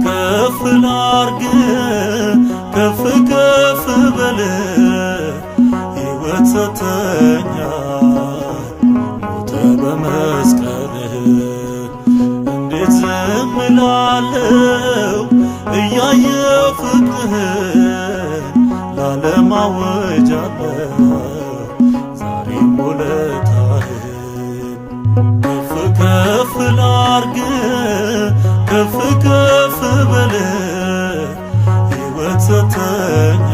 ከፍ ላርግ ከፍ ከፍ በል ሕይወት ሰጥተኛል ሞተ በመስቀልህ እንዴት ዝም እላለሁ እያየሁ ፍቅርህን ለዓለም አውጃለሁ ዛሬም ውለታህን ከፍ ከፍ ላርግ ከፍ ከፍ በል ሕይወት ሰጥተኛል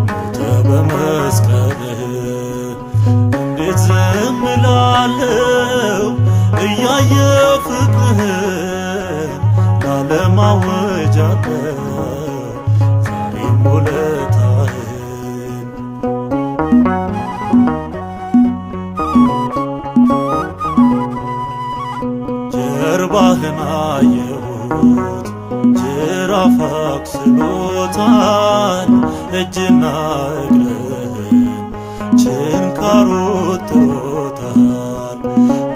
ሞተ በመስቀልህ እንዴት ዝም እላለሁ እያየሁ ፍቅርህን ለዓለም አውጃለሁ ዛሬም ውለታህን ጀርባህን አየሁት ጅራፍ አክስሎታል እጅና እግርህን ችንካሩ ጥሮታል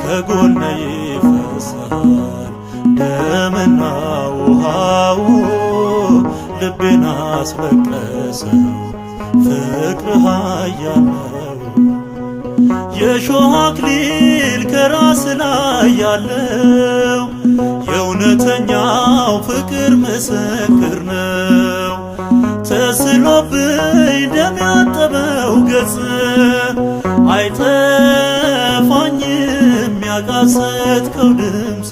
ከጎነ ይፈሳል ደምና ውሃው ልቤን አስለቀሰው ፍቅርህ ኃያል ነው የሾህ አክሊል ከራስ ላይ ያለው የእውነተኛው ፍቅር ምስክር ነው ተስሎብኝ ደም ያጠበው ገጽ አይጠፋኝም ያቃሰትከው ድምፅ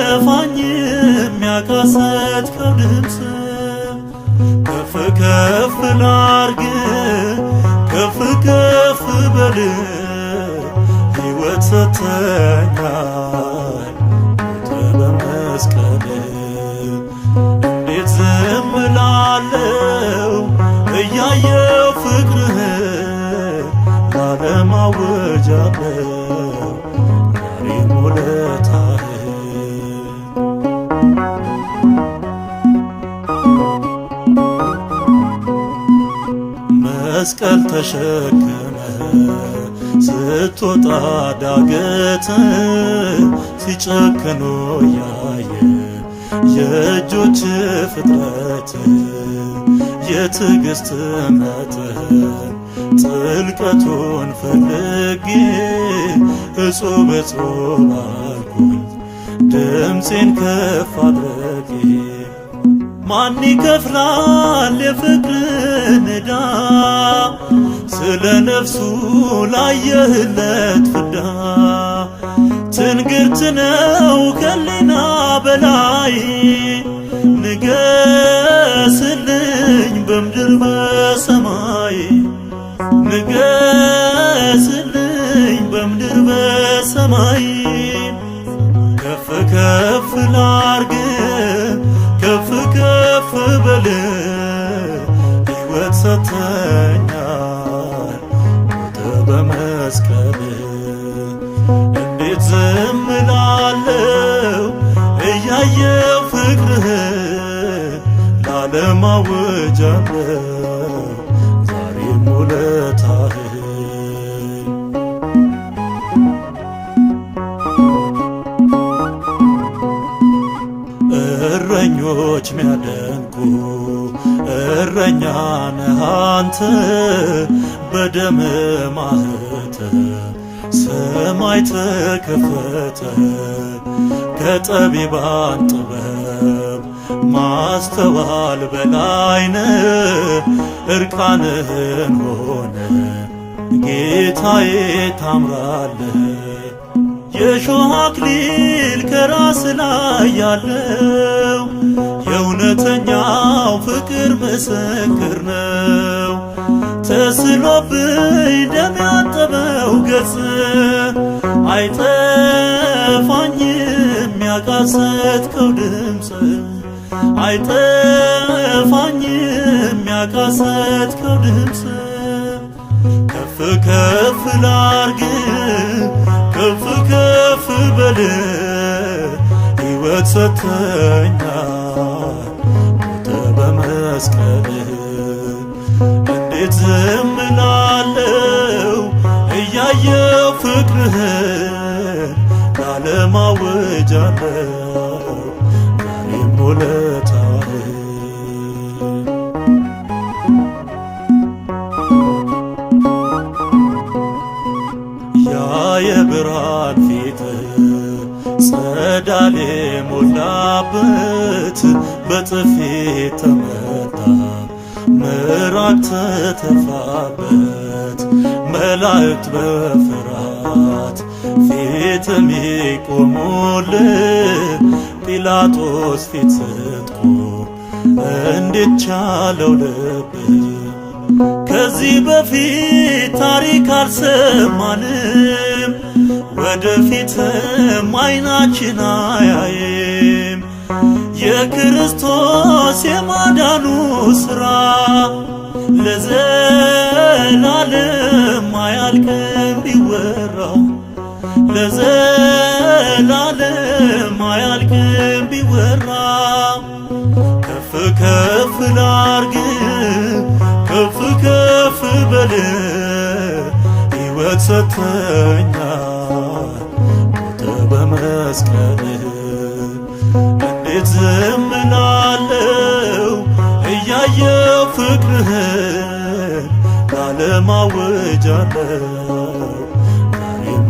አይጠፋኝም ያቃሰትከው ድምፅ ከፍ ከፍ ላርግ ከፍ ከፍ በል ሕይወት ሰጥተኛል ሞተ በመስቀልህ እንዴት ዝም እላለሁ እያየሁ ፍቅርህን ለዓለም አውጃለሁ ዛሬም ውለታህን መስቀል ተሸክመ ስትወጣ ዳገት ሲጨክኑ ያየ የእጆች ፍጥረት የትዕግሥት መጠን ጥልቀቱን ፈልጌ እጹብ እጹብ አልኩኝ ድምፄን ከፍ አድርጌ ማን ይከፍላል የፍቅርን ዕዳ ስለ ነፍሱ ላየህለት ፍዳ ትንግርት ነው ከሊና በላይ ንገስልኝ በምድር በሰማይ ንገስልኝ በምድር በሰማይ ከፍ ከፍ ላርግ ከፍ ከፍ በል ሕይወት ሰጥተኛል ሞተ በመስቀልህ እንዴት ዝም እላለሁ እያየሁ ፍቅርህን ለዓለም አውጃለሁ ዛሬም ውለታህን እረኞች ሚያደንቁ እረኛ ነህ አንተ በደም ማኅተም ሰማይ ተከፈተ ከጠቢባን ጥበብ ማስተዋል በላይነ እርቃንህን ሆነ ጌታዬ ታምራለህ የሾህ አክሊል ከራስ ላይ ያለው የእውነተኛው ፍቅር ምስክር ነው ተስሎብኝ ደም ያጠበው ገጽ አይጠፋኝም ያቃሰትከው ድምፅ አይጠፋኝም ያቃሰትከው ድምፅ። ከፍ ከፍ ላርግ ከፍ ከፍ በል ሕይወት ሰጥተኛል ሞተ በመስቀል። እንዴት ዝም እላለሁ እያየው ፍቅርህን ለዓለም አውጃለሁ ዛሬም ውለታህን። ያ የብርሃን ፊት ጸዳል የሞላበት በጥፊ ተመታ ምራቅ ተተፋበት መላእክት በፍርሃት ፊት የሚቆሙልህ ጲላጦስ ፊት ስትቆም እንዴት ቻለው ልብህ? ከዚህ በፊት ታሪክ አልሰማንም ወደፊትም አይናችን አያይም። የክርስቶስ የማዳኑ ሥራ ለዘላለም አያልቅም ቢወራ ለዘላለም አያልቅም ቢወራ። ከፍ ከፍ ላርግ ከፍ ከፍ በል ሕይወት ሰጥተኛል ሞተ በመስቀል። እንዴት ዝም እላለሁ እያየው ፍቅርህን ለዓለም አውጃለሁ ዛሬም